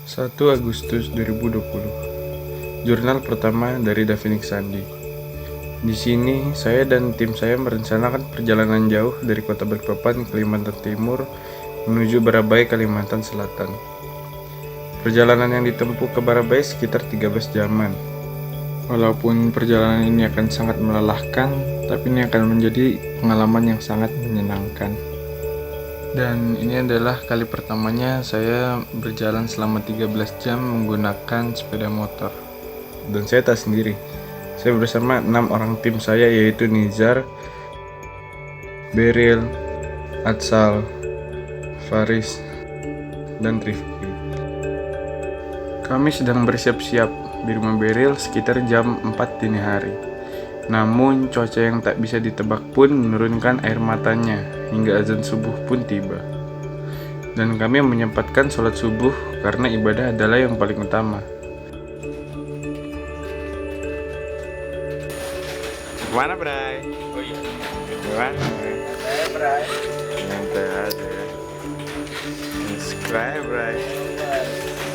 1 Agustus 2020. Jurnal pertama dari Davinik Sandi. Di sini, saya dan tim saya merencanakan perjalanan jauh dari kota Balikpapan, Kalimantan Timur, menuju Barabai, Kalimantan Selatan. Perjalanan yang ditempuh ke Barabai sekitar 13 jaman. Walaupun perjalanan ini akan sangat melelahkan, tapi ini akan menjadi pengalaman yang sangat menyenangkan. Dan ini adalah kali pertamanya saya berjalan selama 13 jam menggunakan sepeda motor. Dan saya tak sendiri. Saya bersama 6 orang tim saya, yaitu Nizar, Beril, Atsal, Faris, dan Rifki. Kami sedang bersiap-siap di rumah Beril sekitar jam 4 dini hari. Namun cuaca yang tak bisa ditebak pun menurunkan air matanya hingga azan subuh pun tiba. Dan kami menyempatkan sholat subuh karena ibadah adalah yang paling utama. Mana Bray? Oh iya. Gimana? Saya Bray. Nyantai aja ya. Subscribe Bray.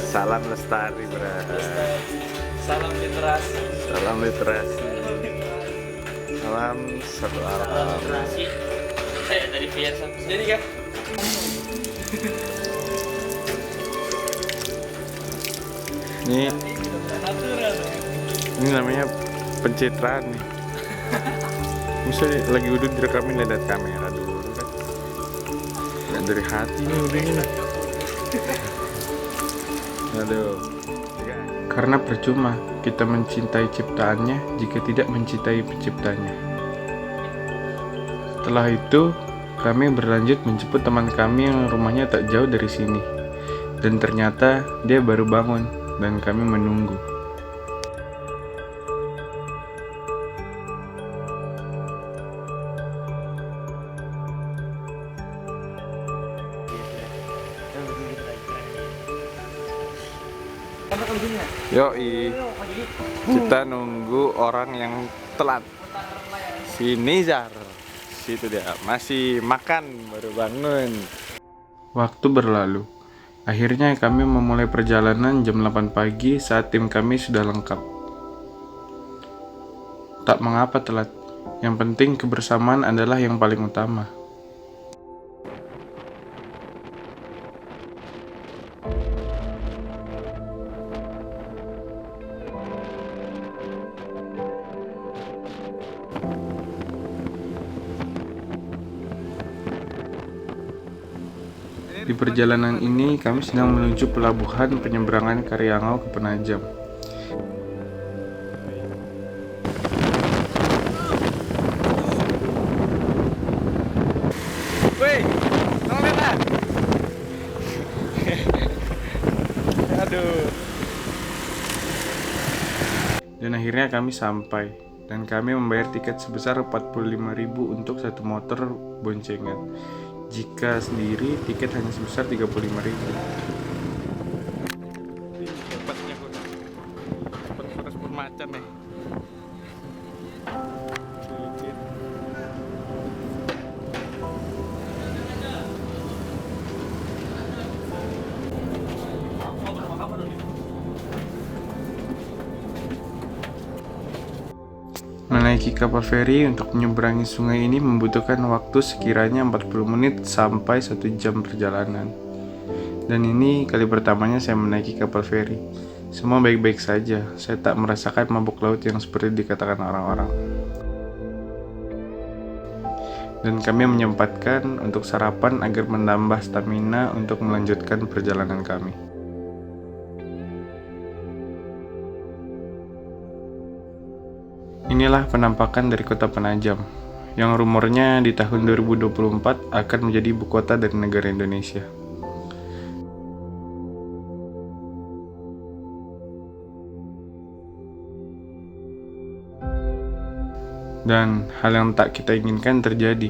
Salam lestari Bray. Salam literasi. Salam literasi. Salam satu alam. Literasi. Dari pihak sendiri kan? Ini Natural. ini namanya pencitraan nih. Misalnya lagi udah direkamin lihat kamera dulu kan. Nggak dari hati nih udah nih. Aduh. Karena percuma kita mencintai ciptaannya jika tidak mencintai penciptanya. Setelah itu, kami berlanjut menjemput teman kami yang rumahnya tak jauh dari sini. Dan ternyata dia baru bangun dan kami menunggu. Yoi, kita nunggu orang yang telat. Si Nizar, situ dia, masih makan baru bangun. Waktu berlalu. Akhirnya kami memulai perjalanan jam 8 pagi saat tim kami sudah lengkap. Tak mengapa telat, yang penting kebersamaan adalah yang paling utama. Di perjalanan ini, kami sedang menuju pelabuhan penyeberangan Karyangau ke Penajam. Woi, tolong lah. Aduh. Dan akhirnya kami sampai, dan kami membayar tiket sebesar 45.000 untuk satu motor boncengan. Jika sendiri, tiket hanya sebesar 35.000. Cepatnya cepet respon macan nih. Menaiki kapal feri untuk menyeberangi sungai ini membutuhkan waktu sekiranya 40 menit sampai 1 jam perjalanan. Dan ini kali pertamanya saya menaiki kapal feri. Semua baik-baik saja, saya tak merasakan mabuk laut yang seperti dikatakan orang-orang. Dan kami menyempatkan untuk sarapan agar menambah stamina untuk melanjutkan perjalanan kami. Inilah penampakan dari kota Penajam, yang rumornya di tahun 2024 akan menjadi ibu kota dari negara Indonesia. Dan hal yang tak kita inginkan terjadi.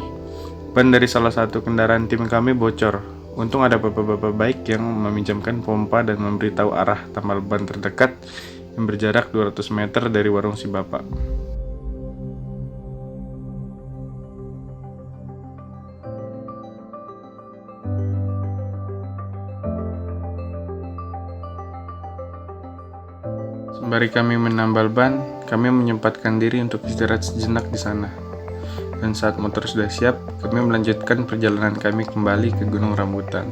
Ban dari salah satu kendaraan tim kami bocor. Untung ada bapak-bapak baik yang meminjamkan pompa dan memberitahu arah tambal ban terdekat yang berjarak 200 meter dari warung si bapak. Sembari kami menambal ban, kami menyempatkan diri untuk istirahat sejenak di sana. Dan saat motor sudah siap, kami melanjutkan perjalanan kami kembali ke Gunung Rambutan.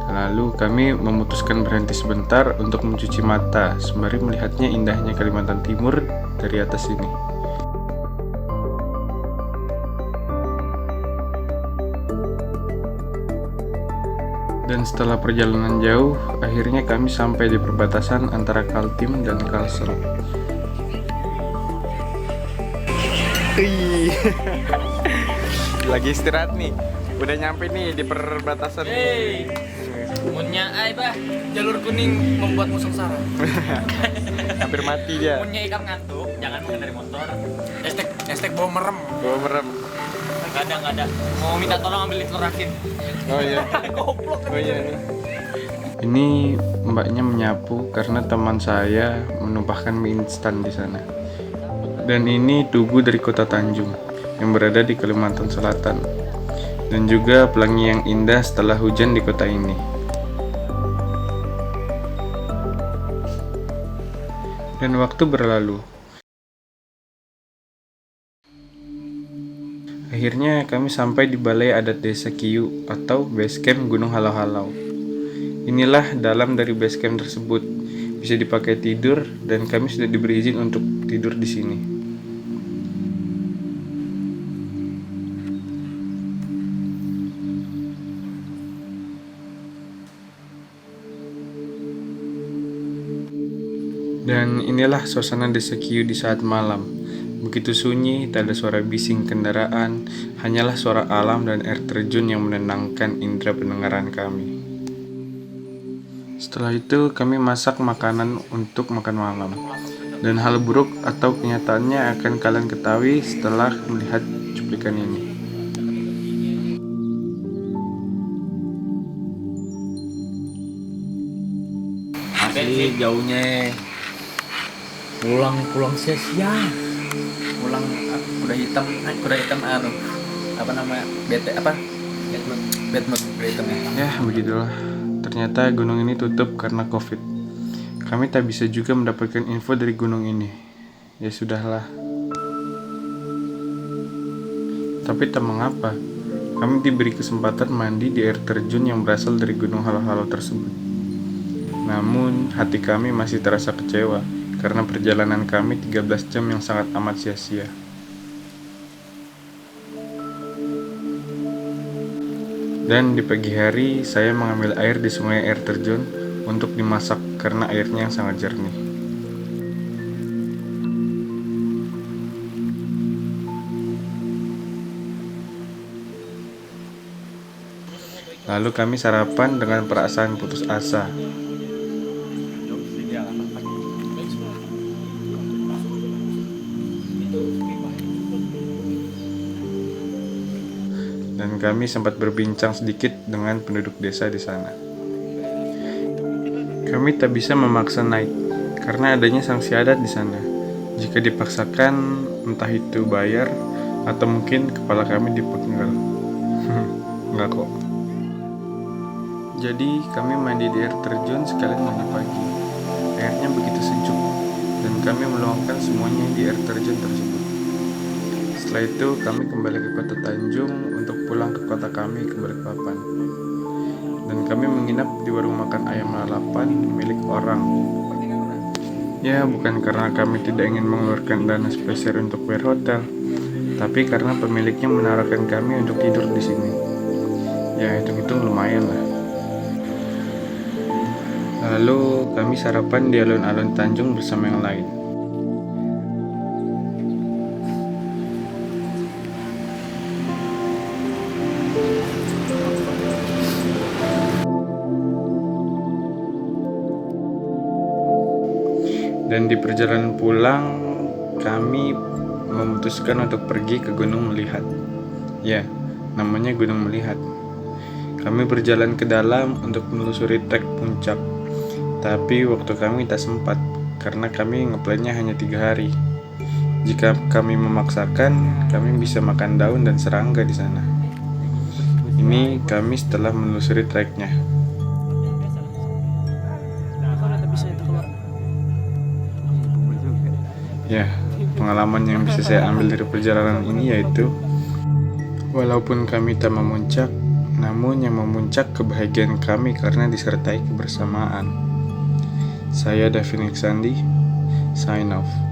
Lalu kami memutuskan berhenti sebentar untuk mencuci mata, sembari melihatnya indahnya Kalimantan Timur dari atas sini. Dan setelah perjalanan jauh, akhirnya kami sampai di perbatasan antara Kaltim dan Kalsel. Lagi istirahat nih, udah nyampe nih di perbatasan. Hei, munnya ay bah, jalur kuning membuatmu sengsara. Hampir mati dia. Munnya ikan ngantuk, jangan mengendari motor. Estek bawa merem. Gua merem. Nggak ada. Mau minta tolong ambil liter rakin. Oh iya. Goblok. Oh iya nih. Ini mbaknya menyapu karena teman saya menumpahkan mie instan di sana. Dan ini Tugu dari Kota Tanjung yang berada di Kalimantan Selatan. Dan juga pelangi yang indah setelah hujan di kota ini. Dan waktu berlalu. Akhirnya kami sampai di Balai Adat Desa Kiyu atau basecamp Gunung Halau-Halau. Inilah dalam dari basecamp tersebut. Bisa dipakai tidur dan kami sudah diberi izin untuk tidur di sini. Dan inilah suasana Desa Kiyu di saat malam. Begitu sunyi, tak ada suara bising kendaraan, hanyalah suara alam dan air terjun yang menenangkan indera pendengaran kami. Setelah itu, kami masak makanan untuk makan malam. Dan hal buruk atau kenyataannya akan kalian ketahui setelah melihat cuplikan ini. Asli jauhnya. Pulang sia-sia. Pulang kuda hitam anu apa namanya bad mood kuda hitam Ya, begitulah. Ternyata gunung ini tutup karena COVID. Kami tak bisa juga mendapatkan info dari gunung ini. Ya sudahlah. Tapi tak mengapa, kami diberi kesempatan mandi di air terjun yang berasal dari Gunung Halau-Halau tersebut. Namun, hati kami masih terasa kecewa karena perjalanan kami 13 jam yang sangat amat sia-sia. Dan di pagi hari, saya mengambil air di sungai air terjun untuk dimasak karena airnya yang sangat jernih. Lalu kami sarapan dengan perasaan putus asa. Dan kami sempat berbincang sedikit dengan penduduk desa di sana. Kami tak bisa memaksa naik karena adanya sanksi adat di sana. Jika dipaksakan, entah itu bayar atau mungkin kepala kami dipenggal. Enggak kok. Jadi kami mandi di air terjun sekalian mandi pagi. Airnya begitu sejuk dan kami meluangkan semuanya di air terjun tersebut. Setelah itu kami kembali ke Kota Tanjung untuk pulang ke kota kami ke Balikpapan. Dan kami menginap di warung makan ayam lalapan milik orang. Ya, bukan karena kami tidak ingin mengeluarkan dana spesial untuk bayar hotel, tapi karena pemiliknya menawarkan kami untuk tidur di sini. Ya, hitung-hitung lumayan lah. Lalu kami sarapan di alun-alun Tanjung bersama yang lain. Dan di perjalanan pulang, kami memutuskan untuk pergi ke Gunung Melihat. Ya, namanya Gunung Melihat. Kami berjalan ke dalam untuk menelusuri trek puncak. Tapi waktu kami tak sempat, karena kami ngeplannya hanya 3 hari. Jika kami memaksakan, kami bisa makan daun dan serangga di sana. Ini kami setelah menelusuri treknya. Ya, pengalaman yang bisa saya ambil dari perjalanan ini yaitu, walaupun kami tak memuncak, namun yang memuncak kebahagiaan kami karena disertai kebersamaan. Saya Davin Iksandi, sign off.